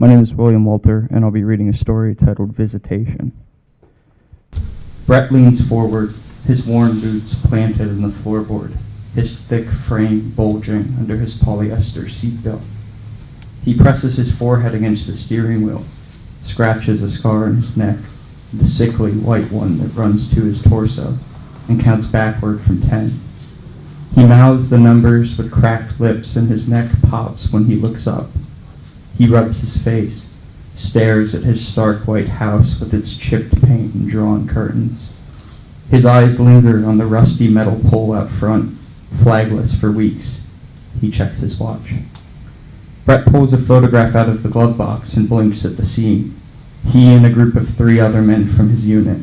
My name is William Walter, and I'll be reading a story titled Visitation. Brett leans forward, his worn boots planted in the floorboard, his thick frame bulging under his polyester seatbelt. He presses his forehead against the steering wheel, scratches a scar on his neck, the sickly white one that runs to his torso, and counts backward from 10. He mouths the numbers with cracked lips, and his neck pops when he looks up. He rubs his face, stares at his stark white house with its chipped paint and drawn curtains. His eyes linger on the rusty metal pole out front, flagless for weeks. He checks his watch. Brett pulls a photograph out of the glove box and blinks at the scene. He and a group of 3 other men from his unit,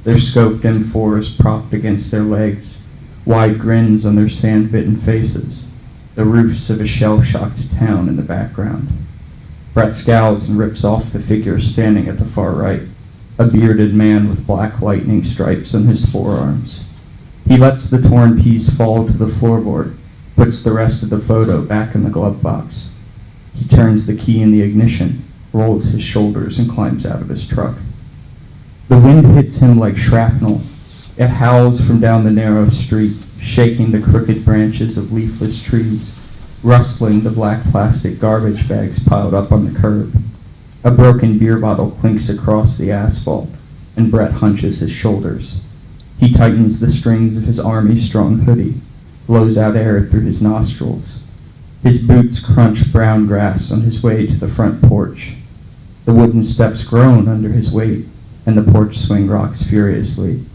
their scoped M4s propped against their legs, wide grins on their sand-bitten faces, the roofs of a shell-shocked town in the background. Brett scowls and rips off the figure standing at the far right, a bearded man with black lightning stripes on his forearms. He lets the torn piece fall to the floorboard, puts the rest of the photo back in the glove box. He turns the key in the ignition, rolls his shoulders, and climbs out of his truck. The wind hits him like shrapnel. It howls from down the narrow street, shaking the crooked branches of leafless trees, rustling the black plastic garbage bags piled up on the curb. A broken beer bottle clinks across the asphalt, and Brett hunches his shoulders. He tightens the strings of his army-strong hoodie, blows out air through his nostrils. His boots crunch brown grass on his way to the front porch. The wooden steps groan under his weight, and the porch swing rocks furiously.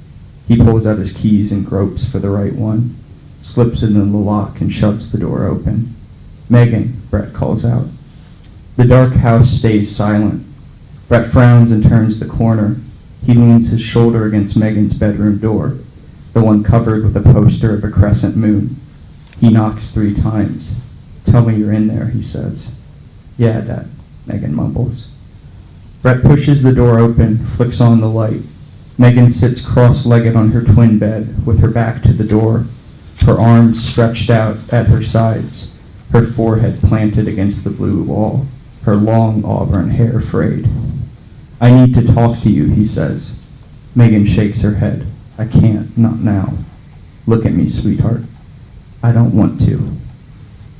He pulls out his keys and gropes for the right one, slips it in the lock and shoves the door open. "Megan," Brett calls out. The dark house stays silent. Brett frowns and turns the corner. He leans his shoulder against Megan's bedroom door, the one covered with a poster of a crescent moon. He knocks 3 times. "Tell me you're in there," he says. "Yeah, Dad," Megan mumbles. Brett pushes the door open, flicks on the light. Megan sits cross-legged on her twin bed, with her back to the door, her arms stretched out at her sides, her forehead planted against the blue wall, her long auburn hair frayed. "I need to talk to you," he says. Megan shakes her head. "I can't, not now." "Look at me, sweetheart." "I don't want to."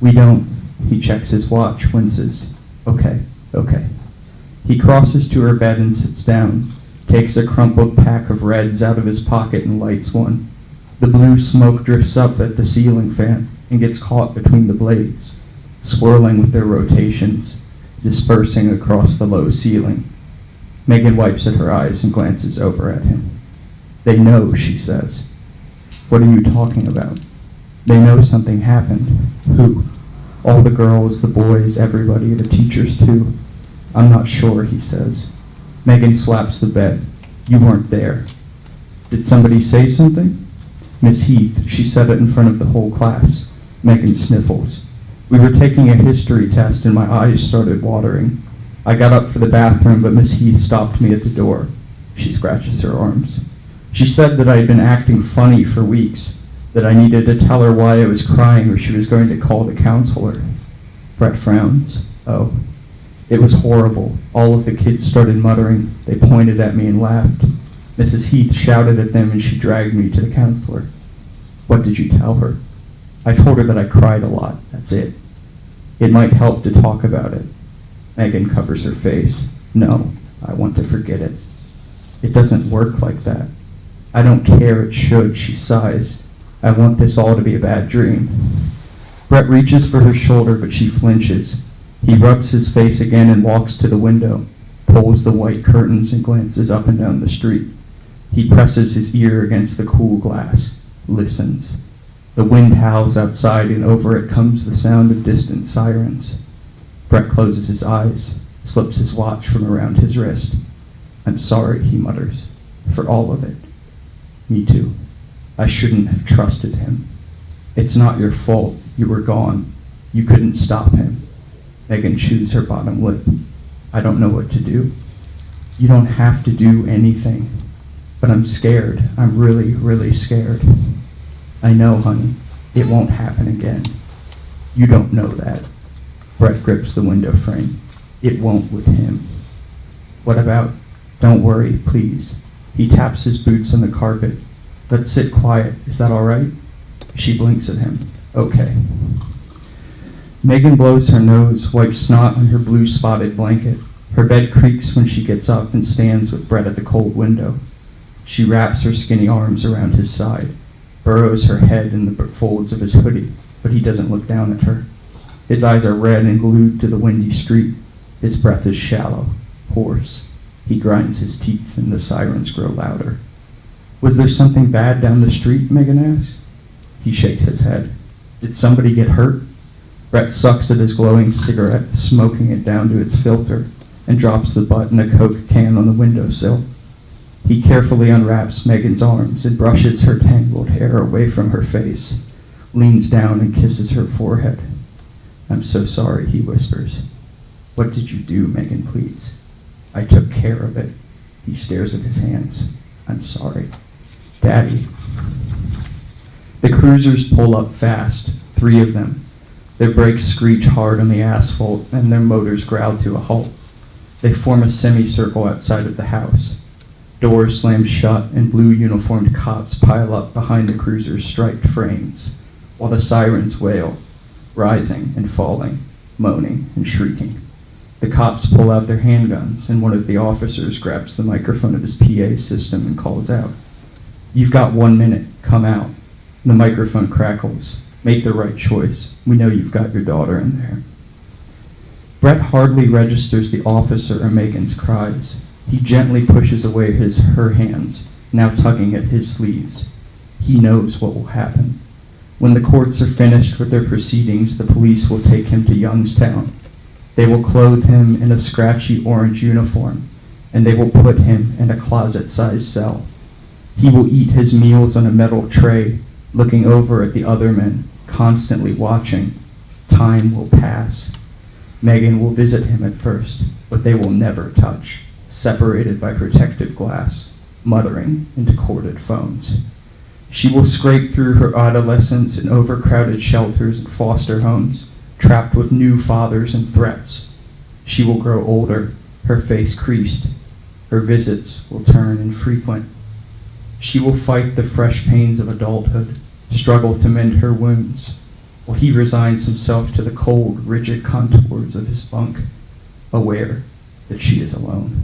"We don't." He checks his watch, winces. Okay. He crosses to her bed and sits down, takes a crumpled pack of Reds out of his pocket and lights one. The blue smoke drifts up at the ceiling fan and gets caught between the blades, swirling with their rotations, dispersing across the low ceiling. Megan wipes at her eyes and glances over at him. "They know," she says. "What are you talking about?" "They know something happened." "Who?" "All the girls, the boys, everybody, the teachers too." "I'm not sure," he says. Megan slaps the bed. "You weren't there." "Did somebody say something?" "Miss Heath. She said it in front of the whole class." Megan sniffles. "We were taking a history test and my eyes started watering. I got up for the bathroom, but Miss Heath stopped me at the door." She scratches her arms. "She said that I had been acting funny for weeks, that I needed to tell her why I was crying or she was going to call the counselor." Brett frowns. "Oh." "It was horrible. All of the kids started muttering. They pointed at me and laughed. Mrs. Heath shouted at them and she dragged me to the counselor." "What did you tell her?" "I told her that I cried a lot. That's it." "It might help to talk about it." Megan covers her face. "No, I want to forget it." "It doesn't work like that." "I don't care, it should," she sighs. "I want this all to be a bad dream." Brett reaches for her shoulder, but she flinches. He rubs his face again and walks to the window, pulls the white curtains and glances up and down the street. He presses his ear against the cool glass, listens. The wind howls outside and over it comes the sound of distant sirens. Brett closes his eyes, slips his watch from around his wrist. "I'm sorry," he mutters, "for all of it." "Me too. I shouldn't have trusted him." "It's not your fault. You were gone. You couldn't stop him." Megan chews her bottom lip. "I don't know what to do." "You don't have to do anything." "But I'm scared. I'm really, really scared." "I know, honey. It won't happen again." "You don't know that." Brett grips the window frame. It won't with him. What about? Don't worry, please. He taps his boots on the carpet. Let's sit quiet. Is that all right? She blinks at him. Okay. Megan blows her nose, wipes snot on her blue spotted blanket. Her bed creaks when she gets up and stands with Brett at the cold window. She wraps her skinny arms around his side, burrows her head in the folds of his hoodie, but he doesn't look down at her. His eyes are red and glued to the windy street. His breath is shallow, hoarse. He grinds his teeth and the sirens grow louder. Was there something bad down the street? Megan asks. He shakes his head. Did somebody get hurt? Brett sucks at his glowing cigarette, smoking it down to its filter, and drops the butt in a Coke can on the windowsill. He carefully unwraps Megan's arms and brushes her tangled hair away from her face, leans down and kisses her forehead. I'm so sorry, he whispers. What did you do? Megan pleads. I took care of it. He stares at his hands. I'm sorry. Daddy. The cruisers pull up fast, 3 of them. Their brakes screech hard on the asphalt and their motors growl to a halt. They form a semicircle outside of the house. Doors slam shut and blue uniformed cops pile up behind the cruiser's striped frames, while the sirens wail, rising and falling, moaning and shrieking. The cops pull out their handguns, and one of the officers grabs the microphone of his PA system and calls out, You've got 1 minute, come out. The microphone crackles. Make the right choice. We know you've got your daughter in there. Brett hardly registers the officer or Megan's cries. He gently pushes away her hands, now tugging at his sleeves. He knows what will happen. When the courts are finished with their proceedings, the police will take him to Youngstown. They will clothe him in a scratchy orange uniform, and they will put him in a closet-sized cell. He will eat his meals on a metal tray, looking over at the other men, constantly watching. Time will pass. Megan will visit him at first, but they will never touch, separated by protective glass, muttering into corded phones. She will scrape through her adolescence in overcrowded shelters and foster homes, trapped with new fathers and threats. She will grow older, her face creased. Her visits will turn infrequent. She will fight the fresh pains of adulthood, struggle to mend her wounds, while he resigns himself to the cold, rigid contours of his bunk, aware that she is alone.